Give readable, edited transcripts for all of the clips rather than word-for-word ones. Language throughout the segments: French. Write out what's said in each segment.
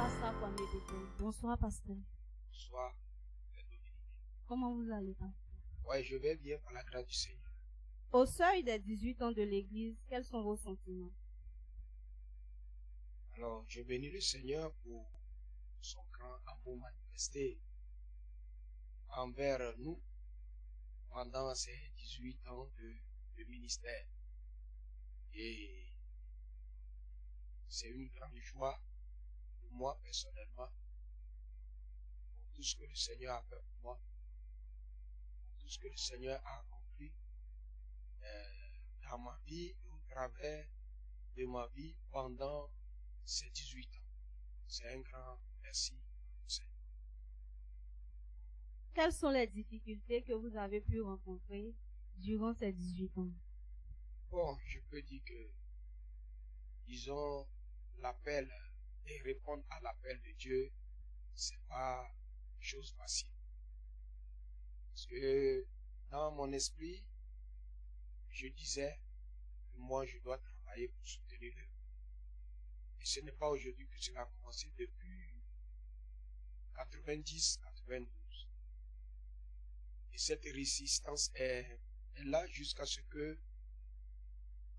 Pasteur Kwame Bethel. Bonsoir, pasteur. Bonsoir. Comment vous allez, pasteur? Ouais, je vais bien par la grâce du Seigneur. Au seuil des 18 ans de l'Église, quels sont vos sentiments? Alors, je bénis le Seigneur pour son grand amour manifesté envers nous pendant ces 18 ans de ministère. Et c'est une grande joie pour moi personnellement, pour tout ce que le Seigneur a fait pour moi, pour tout ce que le Seigneur a accompli dans ma vie et au travers de ma vie pendant ces 18 ans. C'est un grand merci au Seigneur. Quelles sont les difficultés que vous avez pu rencontrer durant ces 18 ans? Bon, je peux dire que, disons, l'appel et répondre à l'appel de Dieu, c'est pas une chose facile. Parce que dans mon esprit, je disais que moi, je dois travailler pour soutenir l'œuvre. Et ce n'est pas aujourd'hui que cela a commencé, depuis 90-92. Et cette résistance est là jusqu'à ce que,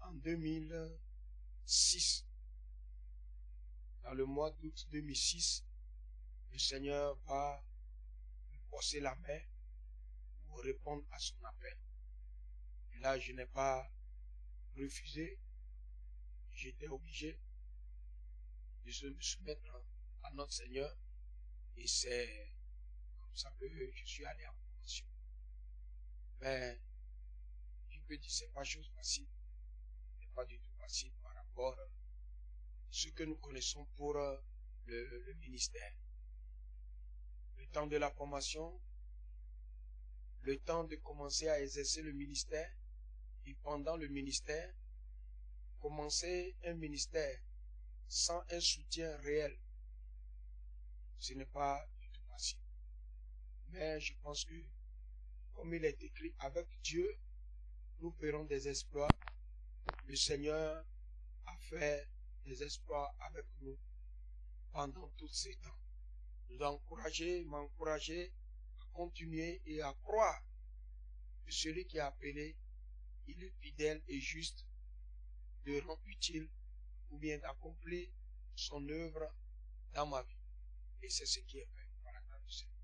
en 2006, dans le mois d'août 2006, le Seigneur va me passer la main pour répondre à son appel. Et là, je n'ai pas refusé. J'étais obligé de me soumettre à notre Seigneur. Et c'est comme ça que je suis allé en formation. Mais je peux dire que ce n'est pas chose facile. Ce n'est pas du tout facile par rapport à ce que nous connaissons pour le ministère. Le temps de la formation, le temps de commencer à exercer le ministère, et pendant le ministère, commencer un ministère sans un soutien réel, ce n'est pas du tout facile. Mais je pense que, comme il est écrit, avec Dieu, nous ferons des exploits. Le Seigneur a fait des exploits avec nous pendant tous ces temps. Nous m'encourager à continuer et à croire que celui qui a appelé, il est fidèle et juste de rendre utile ou bien d'accomplir son œuvre dans ma vie. Et c'est ce qui est fait par la grâce du Seigneur.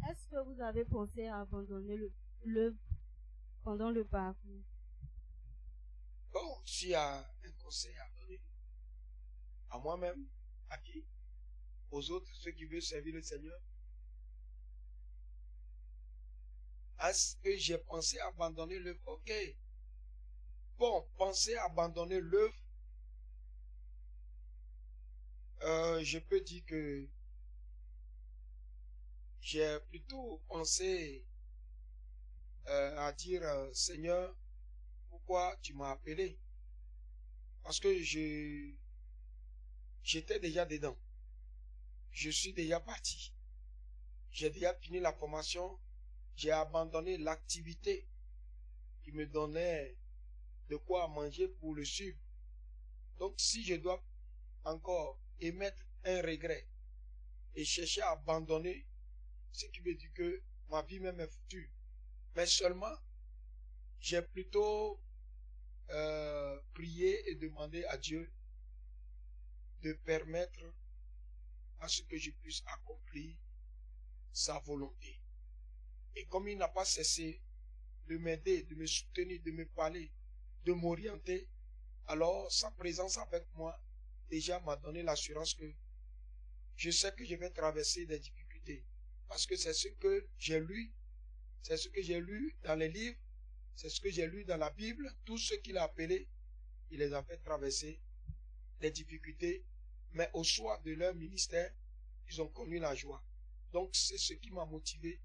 Est-ce que vous avez pensé à abandonner l'œuvre pendant le parcours? Bon, s'il y a un conseil à donner à moi-même, à qui? Aux autres, ceux qui veulent servir le Seigneur. Est-ce que j'ai pensé à abandonner l'œuvre? Ok. Bon, penser à abandonner l'œuvre, je peux dire que j'ai plutôt pensé à dire, Seigneur, pourquoi tu m'as appelé? Parce que j'étais déjà dedans. Je suis déjà parti. J'ai déjà fini la formation. J'ai abandonné l'activité qui me donnait de quoi manger pour le suivre. Donc, si je dois encore émettre un regret et chercher à abandonner, ce qui veut dire que ma vie même est foutue. Mais seulement, j'ai plutôt prié et demandé à Dieu de permettre à ce que je puisse accomplir sa volonté. Et comme il n'a pas cessé de m'aider, de me soutenir, de me parler, de m'orienter, alors sa présence avec moi déjà m'a donné l'assurance que je sais que je vais traverser des difficultés. Parce que c'est ce que j'ai lu, c'est ce que j'ai lu dans les livres, c'est ce que j'ai lu dans la Bible. Tous ceux qu'il a appelés, il les a fait traverser des difficultés, mais au soir de leur ministère, ils ont connu la joie. Donc c'est ce qui m'a motivé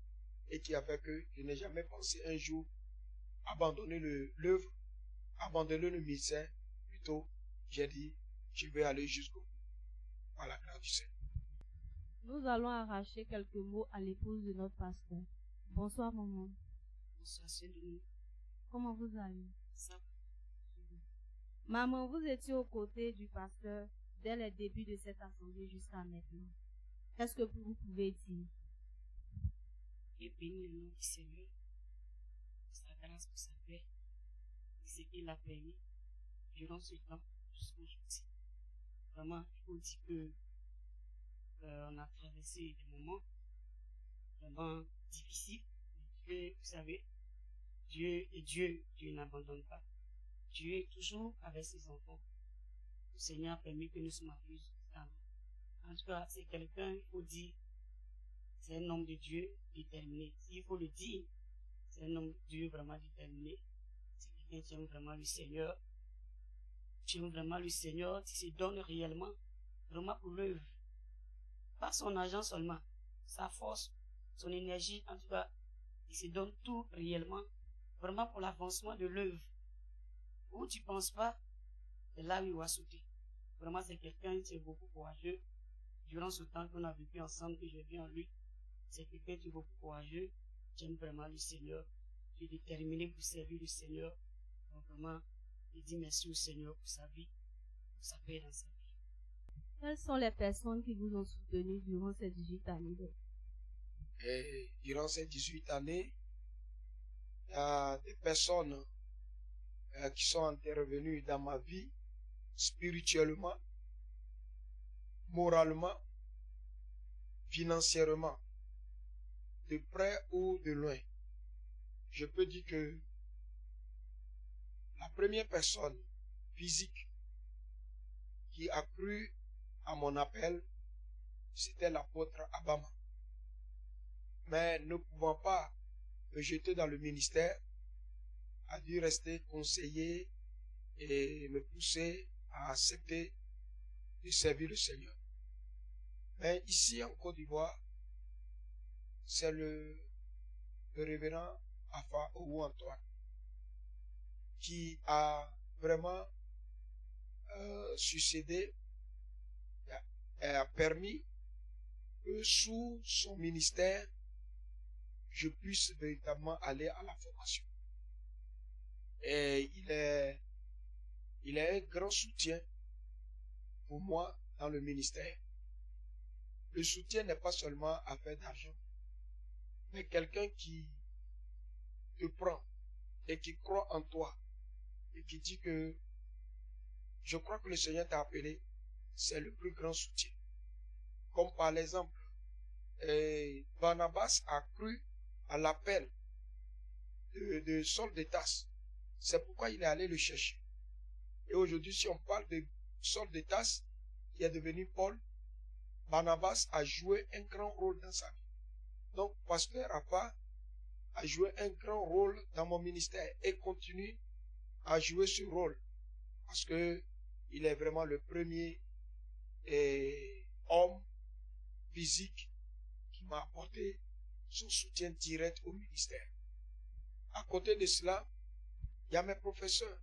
et qui a fait que je n'ai jamais pensé un jour abandonner l'œuvre, abandonner le ministère. Plutôt, j'ai dit, je vais aller jusqu'au bout, par la grâce du Seigneur. Nous allons arracher quelques mots à l'épouse de notre pasteur. Bonsoir, maman. Bonsoir, Denis. Comment vous allez? Ça va. Maman, vous étiez aux côtés du pasteur dès le début de cette assemblée jusqu'à maintenant. Qu'est-ce que vous pouvez dire? Je bénis le nom du Seigneur pour sa grâce, pour sa paix, et ce qu'il a permis durant ce temps jusqu'aujourd'hui. Vraiment, il faut dire que on a traversé des moments vraiment difficiles. Dieu, vous savez, Dieu est Dieu, Dieu n'abandonne pas. Dieu est toujours avec ses enfants. Le Seigneur a permis que nous soymes appelés jusqu'à nous. En tout cas, c'est quelqu'un, il faut dire, c'est un homme de Dieu déterminé. S'il faut le dire, c'est un homme de Dieu vraiment déterminé. C'est quelqu'un qui aime vraiment le Seigneur. Qui aime vraiment le Seigneur, qui se donne réellement, vraiment pour l'œuvre. Pas son argent seulement, sa force, son énergie, en tout cas, il se donne tout réellement, vraiment pour l'avancement de l'œuvre. Où tu ne penses pas, c'est là où il va sauter. Vraiment, c'est quelqu'un qui est beaucoup courageux. Durant ce temps qu'on a vécu ensemble, que j'ai vu en lui, c'est quelqu'un qui est beaucoup courageux. J'aime vraiment le Seigneur. Il est déterminé pour servir le Seigneur. Donc vraiment, il dit merci au Seigneur pour sa vie, pour sa paix dans sa vie. Quelles sont les personnes qui vous ont soutenu durant ces 18 années? Et durant ces 18 années, il y a des personnes qui sont intervenues dans ma vie spirituellement, moralement, financièrement, de près ou de loin. Je peux dire que la première personne physique qui a cru à mon appel, c'était l'apôtre Abama. Mais ne pouvant pas me jeter dans le ministère, a dû rester conseiller et me pousser à accepter de servir le Seigneur. Mais ici en Côte d'Ivoire, c'est le révérend Afa Owu Antoine qui a vraiment succédé et a permis que sous son ministère, je puisse véritablement aller à la formation. Et il est un grand soutien pour moi dans le ministère. Le soutien n'est pas seulement affaire d'argent, mais quelqu'un qui te prend et qui croit en toi et qui dit que je crois que le Seigneur t'a appelé, c'est le plus grand soutien. Comme par exemple, Barnabas a cru à l'appel de Saul de Tarse. C'est pourquoi il est allé le chercher. Et aujourd'hui, si on parle de Saul de Tarse, qui est devenu Paul, Barnabas a joué un grand rôle dans sa vie. Donc, pasteur Appa a joué un grand rôle dans mon ministère et continue à jouer ce rôle parce que il est vraiment le premier homme physique qui m'a apporté son soutien direct au ministère. À côté de cela, il y a mes professeurs.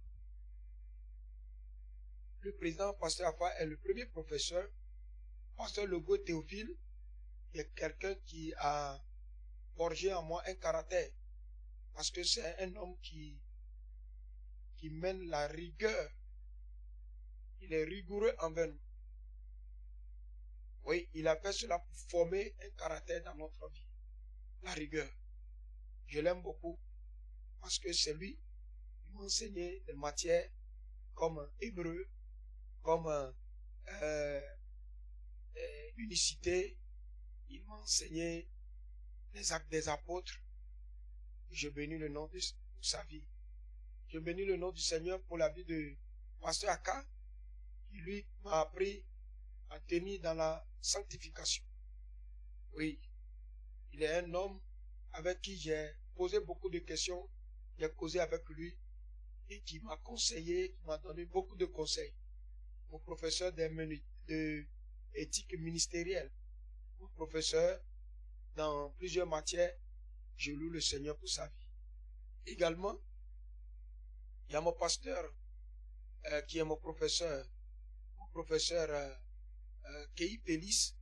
Le président pasteur Appa est le premier professeur. Pasteur Legault Théophile est quelqu'un qui a forgé en moi un caractère. Parce que c'est un homme qui mène la rigueur. Il est rigoureux envers nous. Oui, il a fait cela pour former un caractère dans notre vie. La rigueur. Je l'aime beaucoup parce que c'est lui qui m'a enseigné des matières comme hébreu, comme unicité. Il m'a enseigné les actes des apôtres. Je bénis le nom de sa vie. Je bénis le nom du Seigneur pour la vie de pasteur Aka, qui lui m'a appris à tenir dans la sanctification. Oui, il est un homme avec qui j'ai posé beaucoup de questions, j'ai causé avec lui et qui m'a conseillé, qui m'a donné beaucoup de conseils. Mon professeur d'éthique ministérielle, mon professeur dans plusieurs matières, je loue le Seigneur pour sa vie. Également, il y a mon pasteur qui est mon professeur Kei Pélis,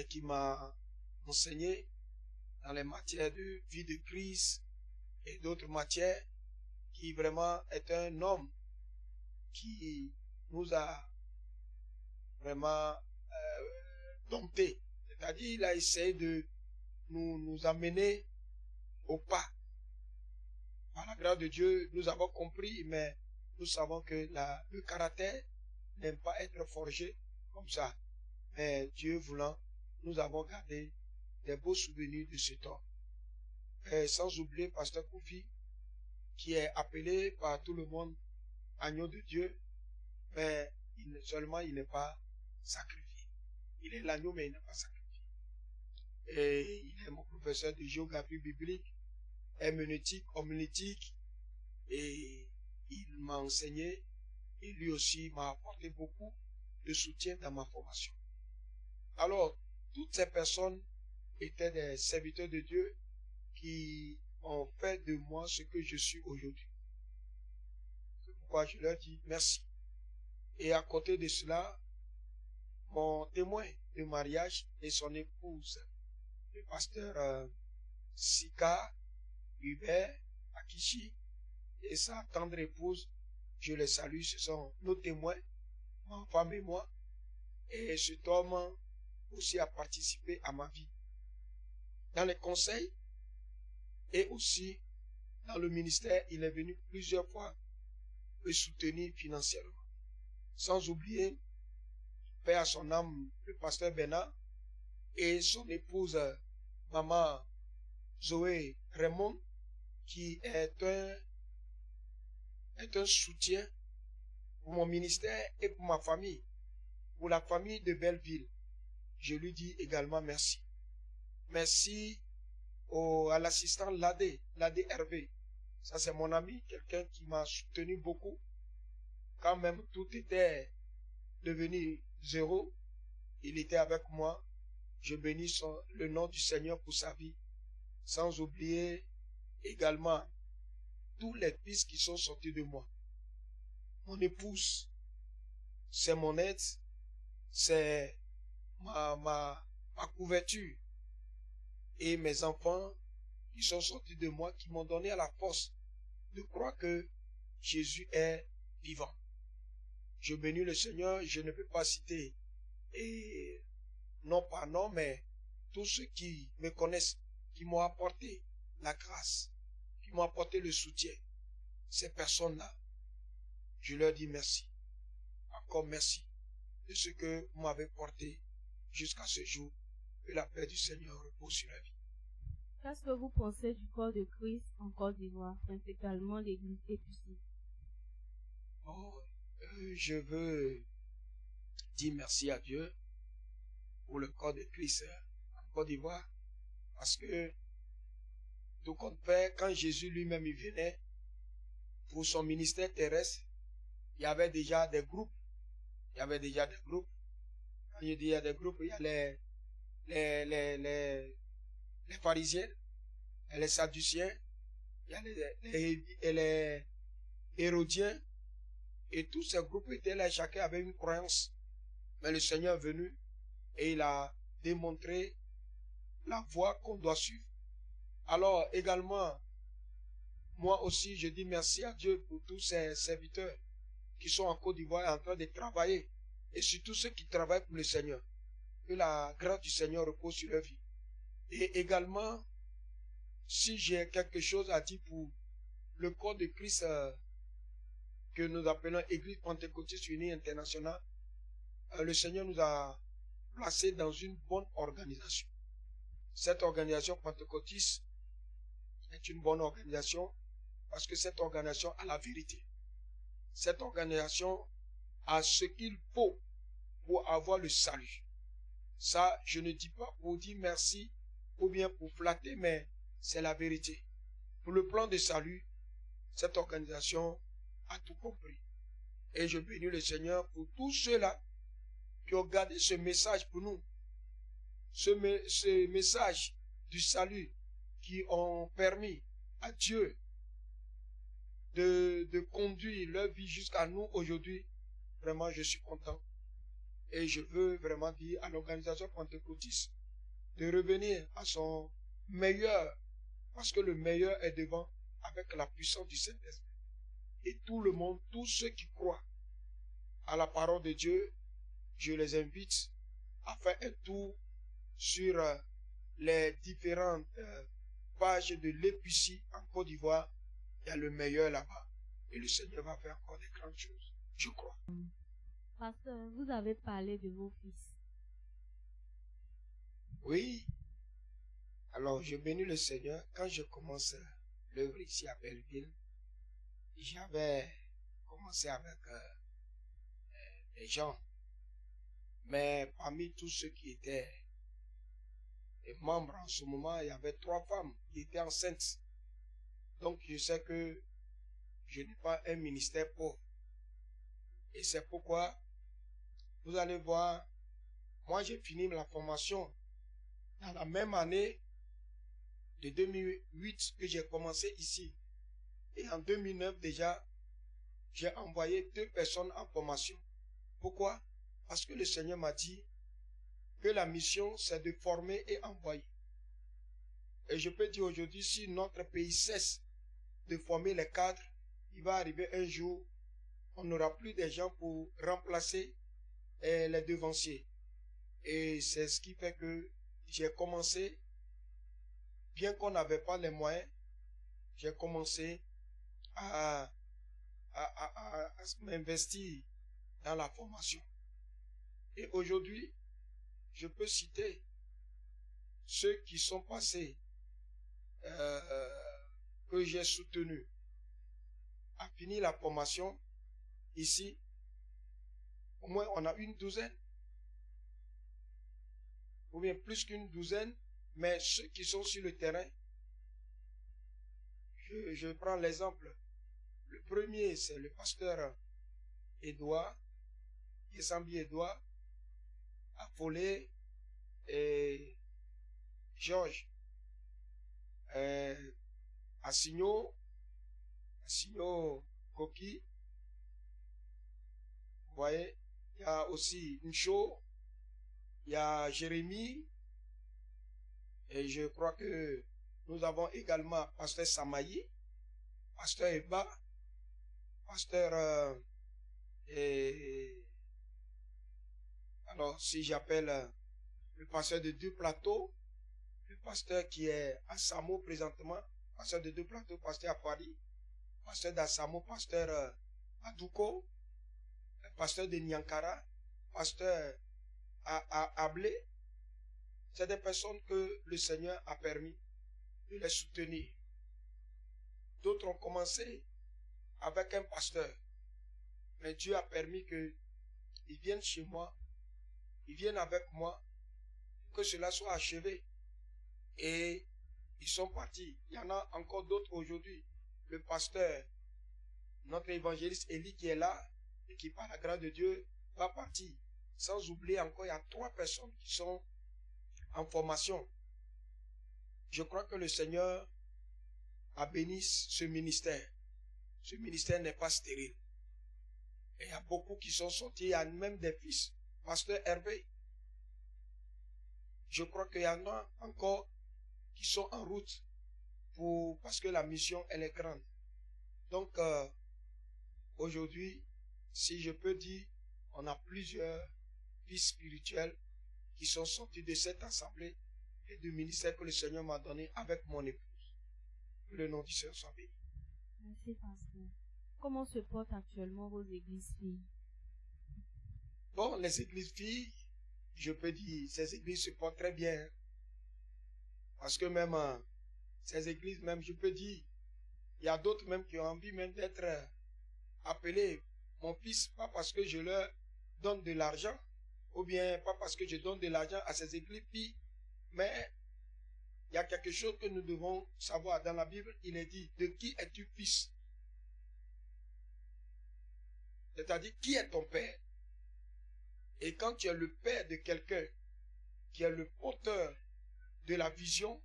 qui m'a enseigné dans les matières de vie de Christ et d'autres matières, qui vraiment est un homme qui nous a vraiment dompté. C'est-à-dire, il a essayé de nous amener au pas. Par la grâce de Dieu, nous avons compris, mais nous savons que le caractère n'aime pas être forgé comme ça. Mais Dieu voulant, nous avons gardé des beaux souvenirs de ce temps. Et sans oublier Pasteur Koufi, qui est appelé par tout le monde agneau de Dieu, mais seulement il n'est pas sacrifié. Il est l'agneau, mais il n'est pas sacrifié. Et il est mon professeur de géographie biblique, herméneutique, homilétique, et il m'a enseigné, et lui aussi m'a apporté beaucoup de soutien dans ma formation. Alors, toutes ces personnes étaient des serviteurs de Dieu qui ont fait de moi ce que je suis aujourd'hui. C'est pourquoi je leur dis merci. Et à côté de cela, mon témoin de mariage et son épouse, le pasteur Sika Hubert Akishi et sa tendre épouse, je les salue, ce sont nos témoins, ma femme et moi. Et cet homme aussi a participé à ma vie dans les conseils et aussi dans le ministère. Il est venu plusieurs fois me soutenir financièrement. Sans oublier, paix à son âme, le pasteur Bernard et son épouse, maman Zoé Raymond, qui est un soutien pour mon ministère et pour ma famille, pour la famille de Belleville. Je lui dis également merci. Merci à l'assistant Ladé Hervé. Ça, c'est mon ami, quelqu'un qui m'a soutenu beaucoup. Quand même tout était devenu zéro, il était avec moi. Je bénis le nom du Seigneur pour sa vie. Sans oublier également tous les fils qui sont sortis de moi. Mon épouse, c'est mon aide, c'est ma couverture. Et mes enfants qui sont sortis de moi, qui m'ont donné à la force de croire que Jésus est vivant. Je bénis le Seigneur, je ne peux pas citer, et non par nom, mais tous ceux qui me connaissent, qui m'ont apporté la grâce, qui m'ont apporté le soutien, ces personnes-là, je leur dis merci. Encore merci de ce que vous m'avez porté jusqu'à ce jour. Que la paix du Seigneur repose sur la vie. Qu'est-ce que vous pensez du corps de Christ en Côte d'Ivoire, principalement l'église Épicée? Je veux dire merci à Dieu pour le corps de Christ en Côte d'Ivoire, parce que tout compte fait, quand Jésus lui-même il venait pour son ministère terrestre, il y avait déjà des groupes. Il y avait déjà des groupes. Quand je dis il y a des groupes, il y a les pharisiens, et les sadduciens, il y a les hérodiens, et tous ces groupes étaient là, chacun avait une croyance. Mais le Seigneur est venu et il a démontré la voie qu'on doit suivre. Alors également, moi aussi, je dis merci à Dieu pour tous ces serviteurs qui sont en Côte d'Ivoire en train de travailler, et surtout ceux qui travaillent pour le Seigneur. Que la grâce du Seigneur repose sur leur vie. Et également, si j'ai quelque chose à dire pour le corps de Christ que nous appelons Église Pentecôtiste Unie Internationale, le Seigneur nous a placés dans une bonne organisation. Cette organisation pentecôtiste est une bonne organisation parce que cette organisation a la vérité. Cette organisation a ce qu'il faut pour avoir le salut. Ça, je ne dis pas pour dire merci ou bien pour flatter, mais c'est la vérité. Pour le plan de salut, cette organisation a tout compris. Et je bénis le Seigneur pour tous ceux-là qui ont gardé ce message pour nous. Ce message du salut qui ont permis à Dieu de conduire leur vie jusqu'à nous aujourd'hui. Vraiment, je suis content. Et je veux vraiment dire à l'organisation pentecôtiste de revenir à son meilleur, parce que le meilleur est devant avec la puissance du Saint-Esprit. Et tout le monde, tous ceux qui croient à la parole de Dieu, je les invite à faire un tour sur les différentes pages de l'Épicie en Côte d'Ivoire. Il y a le meilleur là-bas. Et le Seigneur va faire encore des grandes choses, je crois. Pasteur, vous avez parlé de vos fils. Oui. Alors, je bénis le Seigneur. Quand je commence l'œuvre ici à Belleville, j'avais commencé avec des gens. Mais parmi tous ceux qui étaient membres en ce moment, il y avait 3 femmes qui étaient enceintes. Donc, je sais que je n'ai pas un ministère pauvre. Et c'est pourquoi, vous allez voir, moi j'ai fini la formation dans la même année de 2008 que j'ai commencé ici. Et en 2009 déjà, j'ai envoyé 2 personnes en formation. Pourquoi? Parce que le Seigneur m'a dit que la mission, c'est de former et envoyer. Et je peux dire aujourd'hui, si notre pays cesse de former les cadres, il va arriver un jour, on n'aura plus de gens pour remplacer les devanciers. Et c'est ce qui fait que j'ai commencé, bien qu'on n'avait pas les moyens, j'ai commencé à m'investir dans la formation. Et aujourd'hui, je peux citer ceux qui sont passés, que j'ai soutenus, à finir la formation. Ici, au moins on a une douzaine, ou bien plus qu'une douzaine, mais ceux qui sont sur le terrain, je prends l'exemple. Le premier, c'est le pasteur Edouard, Yesambi Edouard, Affolé et Georges, Assigno Koki. Vous voyez, il y a aussi Ncho, il y a Jérémie, et je crois que nous avons également pasteur Samayi, pasteur Eba, pasteur alors si j'appelle le pasteur de 2 plateaux, le pasteur qui est à Samo présentement, pasteur de 2 plateaux, pasteur à Paris, pasteur d'Assamo, pasteur à Douko, pasteur de Nyankara, pasteur à Ablé. C'est des personnes que le Seigneur a permis de les soutenir. D'autres ont commencé avec un pasteur, mais Dieu a permis qu'ils viennent chez moi, ils viennent avec moi, que cela soit achevé. Et ils sont partis. Il y en a encore d'autres aujourd'hui. Le pasteur, notre évangéliste Élie qui est là, et qui par la grâce de Dieu va partir. Sans oublier encore, il y a 3 personnes qui sont en formation. Je crois que le Seigneur a béni ce ministère. Ce ministère n'est pas stérile. Et il y a beaucoup qui sont sortis, il y a même des fils. Pasteur Hervé. Je crois qu'il y en a encore qui sont en route parce que la mission, elle est grande. Donc, aujourd'hui, si je peux dire, on a plusieurs fils spirituels qui sont sortis de cette assemblée et du ministère que le Seigneur m'a donné avec mon épouse. Que le nom du Seigneur soit béni. Merci, pasteur. Comment se portent actuellement vos églises filles? Bon, les églises filles, je peux dire, ces églises se portent très bien. Parce que même, ces églises, même, je peux dire, il y a d'autres même qui ont envie même d'être appelés mon fils, pas parce que je leur donne de l'argent, ou bien pas parce que je donne de l'argent à ces églises filles, mais il y a quelque chose que nous devons savoir. Dans la Bible, il est dit, de qui es-tu fils? C'est-à-dire, qui est ton père? Et quand tu es le père de quelqu'un qui est le porteur de la vision,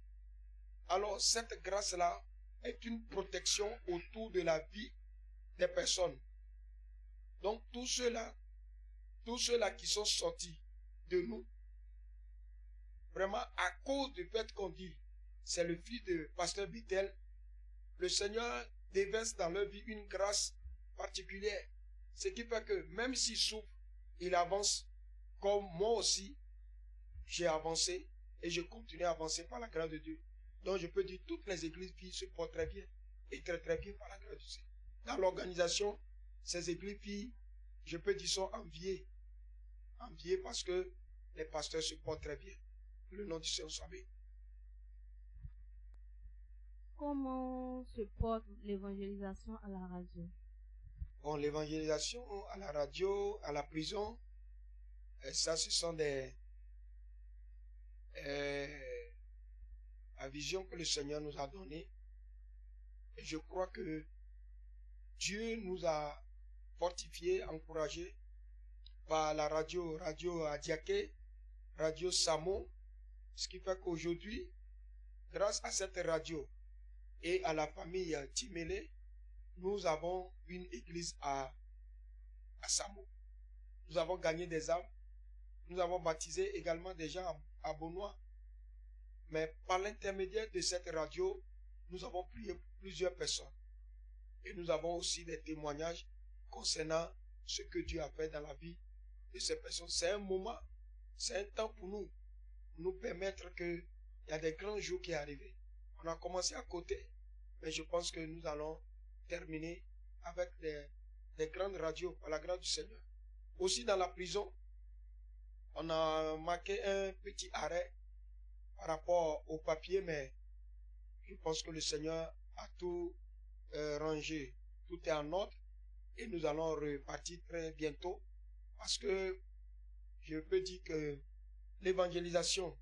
alors cette grâce-là est une protection autour de la vie des personnes. Donc tous ceux-là qui sont sortis de nous, vraiment à cause du fait qu'on dit, c'est le fils de pasteur Bittel, le Seigneur déverse dans leur vie une grâce particulière. Ce qui fait que même s'ils souffrent, ils avancent comme moi aussi, j'ai avancé et je continue à avancer par la grâce de Dieu. Donc je peux dire toutes les églises filles se portent très bien et très très bien par la grâce de Dieu. Dans l'organisation, ces églises filles, je peux dire sont enviées. Enviées parce que les pasteurs se portent très bien. Que le nom du Seigneur soit béni. Comment se porte l'évangélisation à la radio? Bon, l'évangélisation à la radio, à la prison, ça ce sont la vision que le Seigneur nous a donnée. Et je crois que Dieu nous a fortifiés, encouragés par la radio Adiaké, radio Samo, ce qui fait qu'aujourd'hui, grâce à cette radio et à la famille Timélé, nous avons une église à Samo. Nous avons gagné des âmes. Nous avons baptisé également des gens à Beaunois. Mais par l'intermédiaire de cette radio, nous avons prié pour plusieurs personnes. Et nous avons aussi des témoignages concernant ce que Dieu a fait dans la vie de ces personnes. C'est un moment, c'est un temps pour nous permettre qu'il y a des grands jours qui sont arrivés. On a commencé à côté, mais je pense que nous allons terminer avec des grandes radios par la grâce du Seigneur. Aussi dans la prison, on a marqué un petit arrêt par rapport au papier, mais je pense que le Seigneur a tout rangé. Tout est en ordre et nous allons repartir très bientôt parce que je peux dire que l'évangélisation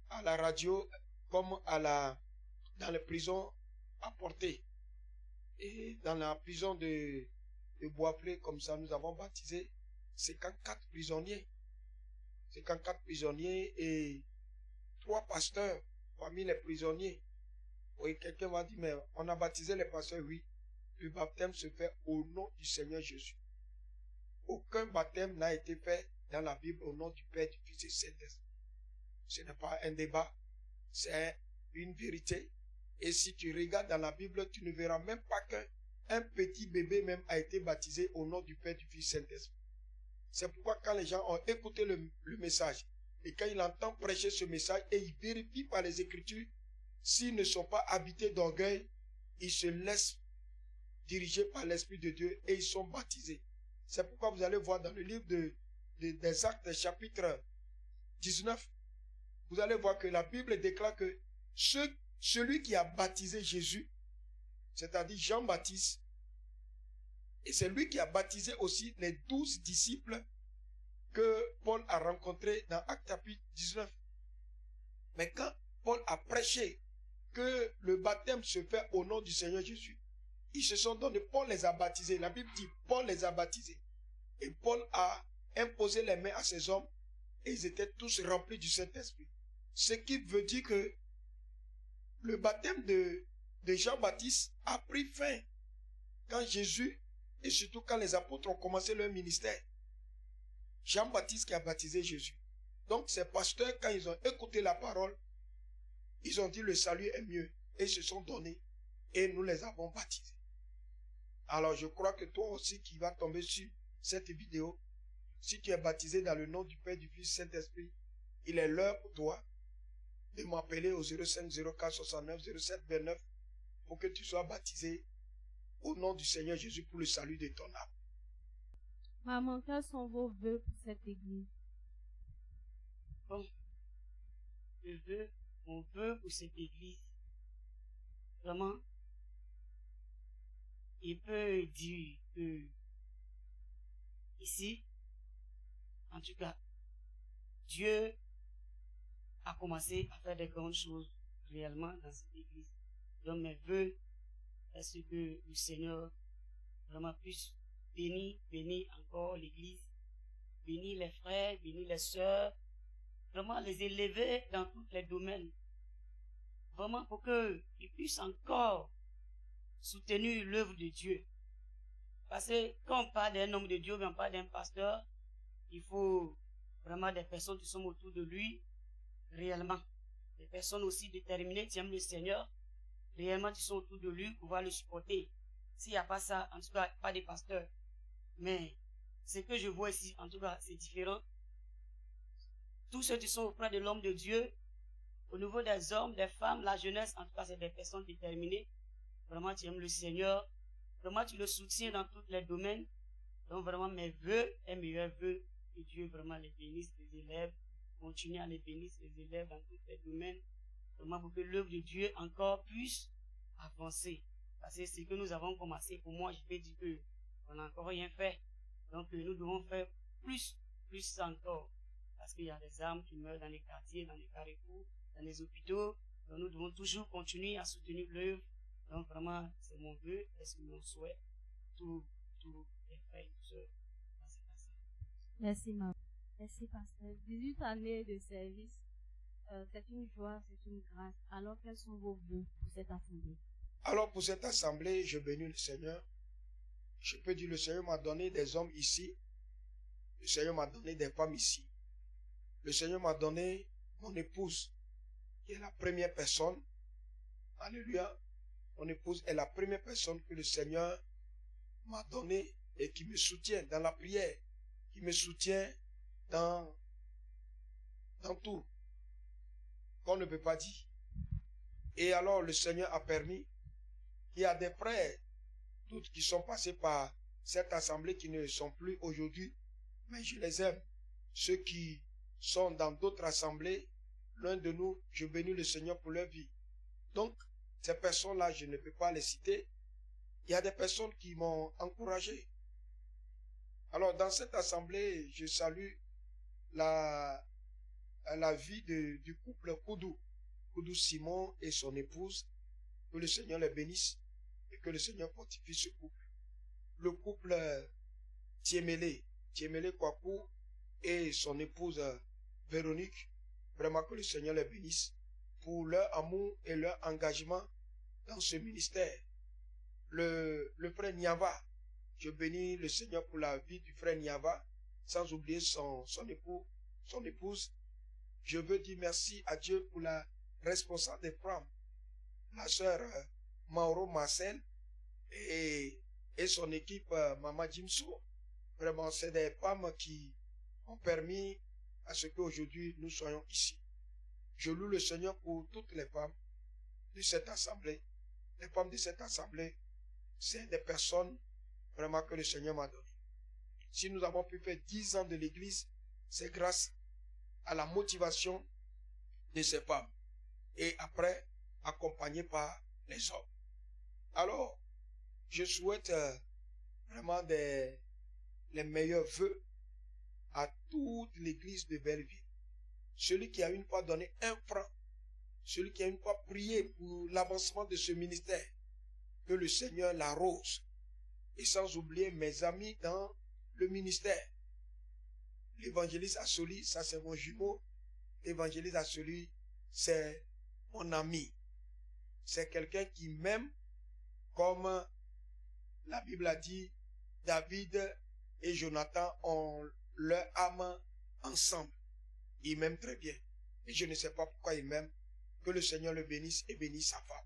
à la radio comme dans les prisons a porté. Et dans la prison de Bois-Plé, comme ça, nous avons baptisé 54 prisonniers. 54 prisonniers et 3 pasteurs parmi les prisonniers. Oui, quelqu'un m'a dit, mais on a baptisé les pasteurs, oui. Le baptême se fait au nom du Seigneur Jésus. Aucun baptême n'a été fait dans la Bible au nom du Père, du Fils et du Saint-Esprit. Ce n'est pas un débat, c'est une vérité. Et si tu regardes dans la Bible, tu ne verras même pas qu'un petit bébé même a été baptisé au nom du Père, du Fils et du Saint-Esprit. C'est pourquoi quand les gens ont écouté le message, et quand ils entendent prêcher ce message, et ils vérifient par les Écritures, s'ils ne sont pas habités d'orgueil, ils se laissent diriger par l'Esprit de Dieu et ils sont baptisés. C'est pourquoi vous allez voir dans le livre des Actes, chapitre 19, vous allez voir que la Bible déclare que celui qui a baptisé Jésus, c'est-à-dire Jean-Baptiste, et c'est lui qui a baptisé aussi les 12 disciples que Paul a rencontrés dans Actes chapitre 19. Mais quand Paul a prêché que le baptême se fait au nom du Seigneur Jésus, ils se sont donnés, Paul les a baptisés. La Bible dit, Paul les a baptisés. Et Paul a imposé les mains à ces hommes et ils étaient tous remplis du Saint-Esprit. Ce qui veut dire que le baptême de Jean-Baptiste a pris fin quand Jésus et surtout quand les apôtres ont commencé leur ministère. Jean-Baptiste qui a baptisé Jésus. Donc ces pasteurs, quand ils ont écouté la parole, ils ont dit le salut est mieux et ils se sont donnés et nous les avons baptisés. Alors je crois que toi aussi qui vas tomber sur cette vidéo, si tu es baptisé dans le nom du Père, du Fils, Saint-Esprit, il est l'heure pour toi de m'appeler au 05 04 69 07 29 pour que tu sois baptisé au nom du Seigneur Jésus pour le salut de ton âme. Maman, quels sont vos vœux pour cette église? Bon, mon vœu pour cette église, vraiment, il peut dire que ici, en tout cas, Dieu a commencé à faire des grandes choses réellement dans cette église. Donc mes vœux, est-ce que le Seigneur vraiment puisse bénir encore l'église, bénir les frères, bénir les sœurs, vraiment les élever dans tous les domaines. Vraiment pour qu'ils puissent encore soutenir l'œuvre de Dieu. Parce que quand on parle d'un homme de Dieu, on parle d'un pasteur, il faut vraiment des personnes qui sont autour de lui, réellement. Des personnes aussi déterminées qui aiment le Seigneur, réellement qui sont autour de lui, pouvoir le supporter. S'il n'y a pas ça, en tout cas, pas de pasteur. Mais ce que je vois ici, en tout cas, c'est différent. tous ceux qui sont auprès de l'homme de Dieu, au niveau des hommes, des femmes, la jeunesse, en tout cas, c'est des personnes déterminées. Vraiment, tu aimes le Seigneur. Vraiment, tu le soutiens dans tous les domaines. Donc, vraiment, mes vœux et meilleurs vœux, que Dieu vraiment les bénisse, les élèves. Continue à les bénir, les élèves dans tous les domaines. Vraiment, pour que l'œuvre de Dieu encore puisse avancer. Parce que ce que nous avons commencé, pour moi, je peux dire qu'on n'a encore rien fait. Donc, nous devons faire plus encore. Parce qu'il y a des âmes qui meurent dans les quartiers, dans les carrefours, dans les hôpitaux. Donc, nous devons toujours continuer à soutenir l'œuvre. Donc, vraiment, c'est mon vœu et c'est mon souhait. Tout est fait, tout ça. Merci, maman. Merci, pasteur. 18 années de service, c'est une joie, c'est une grâce. Alors, quels sont vos vœux pour cette assemblée? Alors, pour cette assemblée, je bénis le Seigneur. Je peux dire, le Seigneur m'a donné des hommes ici. Le Seigneur m'a donné des femmes ici. Le Seigneur m'a donné mon épouse, qui est la première personne. Alléluia. Mon épouse est la première personne que le Seigneur m'a donnée et qui me soutient dans la prière, qui me soutient dans tout, qu'on ne peut pas dire. Et alors, le Seigneur a permis qu'il y a des frères, toutes qui sont passés par cette assemblée qui ne sont plus aujourd'hui, mais je les aime. Ceux qui sont dans d'autres assemblées, l'un de nous, je bénis le Seigneur pour leur vie. Donc, ces personnes-là, je ne peux pas les citer. Il y a des personnes qui m'ont encouragé. Alors, dans cette assemblée, je salue la vie du couple Koudou Simon et son épouse. Que le Seigneur les bénisse et que le Seigneur fortifie ce couple. Le couple Tiemele Kwaku et son épouse Véronique, vraiment que le Seigneur les bénisse pour leur amour et leur engagement dans ce ministère. Le frère Niava, je bénis le Seigneur pour la vie du frère Niava, sans oublier son épouse. Je veux dire merci à Dieu pour la responsable des femmes, la sœur Mauro Marcel et son équipe Mama Jimso. Vraiment, c'est des femmes qui ont permis à ce qu'aujourd'hui nous soyons ici. Je loue le Seigneur pour toutes les femmes de cette assemblée. Les femmes de cette assemblée, c'est des personnes vraiment que le Seigneur m'a donné. Si nous avons pu faire 10 ans de l'église, c'est grâce à la motivation de ces femmes. Et après, accompagnées par les hommes. Alors, je souhaite vraiment les meilleurs vœux à toute l'église de Belleville. Celui qui a une fois donné 1 franc, celui qui a une fois prié pour l'avancement de ce ministère, que le Seigneur l'arrose. Et sans oublier mes amis dans le ministère. L'évangéliste Assoli, ça c'est mon jumeau. L'évangéliste Assoli, c'est mon ami. C'est quelqu'un qui m'aime comme la Bible a dit, David et Jonathan ont leur âme ensemble. Il m'aime très bien. Et je ne sais pas pourquoi il m'aime. Que le Seigneur le bénisse et bénisse sa femme.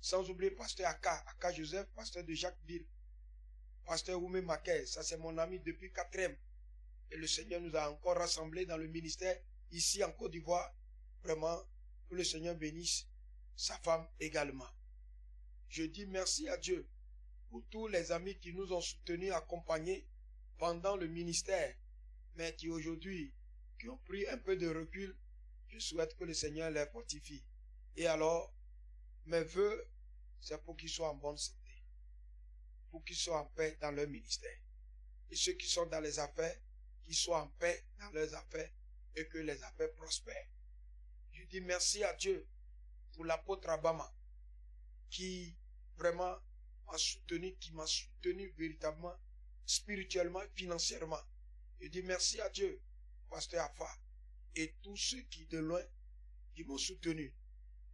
Sans oublier pasteur Aka Joseph, pasteur de Jacquesville. Pasteur Oumé Maquet, ça c'est mon ami depuis 4e. Et le Seigneur nous a encore rassemblés dans le ministère, ici en Côte d'Ivoire. Vraiment, que le Seigneur bénisse sa femme également. Je dis merci à Dieu pour tous les amis qui nous ont soutenus, accompagnés pendant le ministère, mais qui aujourd'hui, qui ont pris un peu de recul. Je souhaite que le Seigneur les fortifie. Et alors, mes vœux, c'est pour qu'ils soient en bonne santé, pour qu'ils soient en paix dans leur ministère. Et ceux qui sont dans les affaires, qu'ils soient en paix dans leurs affaires et que les affaires prospèrent. Je dis merci à Dieu pour l'apôtre Abama qui vraiment m'a soutenu, qui m'a soutenu véritablement, spirituellement, financièrement. Je dis merci à Dieu, pasteur Afa, et tous ceux qui de loin, qui m'ont soutenu.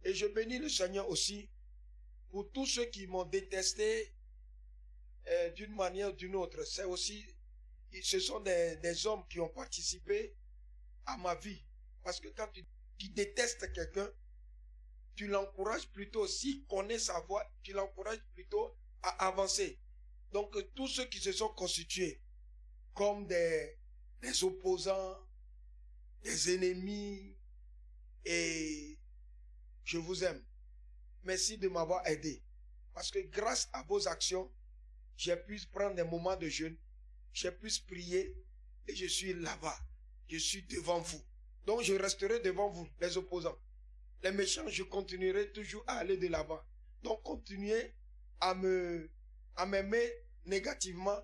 Et je bénis le Seigneur aussi pour tous ceux qui m'ont détesté d'une manière ou d'une autre. C'est aussi, ce sont des hommes qui ont participé à ma vie. Parce que quand tu détestes quelqu'un, tu l'encourages plutôt, s'il connaît sa voie, tu l'encourages plutôt à avancer. Donc tous ceux qui se sont constitués comme des opposants, des ennemis et je vous aime. Merci de m'avoir aidé. Parce que grâce à vos actions, j'ai pu prendre des moments de jeûne, j'ai pu prier et je suis là-bas. Je suis devant vous. Donc je resterai devant vous, les opposants. Les méchants, je continuerai toujours à aller de l'avant. Donc continuez à m'aimer négativement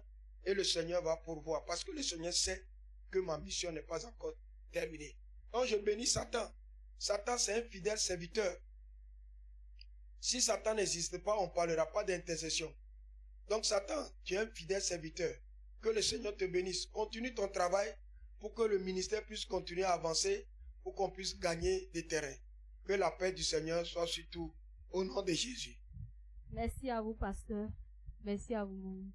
et le Seigneur va pourvoir. Parce que le Seigneur sait que ma mission n'est pas encore terminée. Donc je bénis Satan. Satan, c'est un fidèle serviteur. Si Satan n'existe pas, on ne parlera pas d'intercession. Donc Satan, tu es un fidèle serviteur. Que le Seigneur te bénisse. Continue ton travail pour que le ministère puisse continuer à avancer, pour qu'on puisse gagner des terrains. Que la paix du Seigneur soit sur tout. Au nom de Jésus. Merci à vous, pasteur. Merci à vous.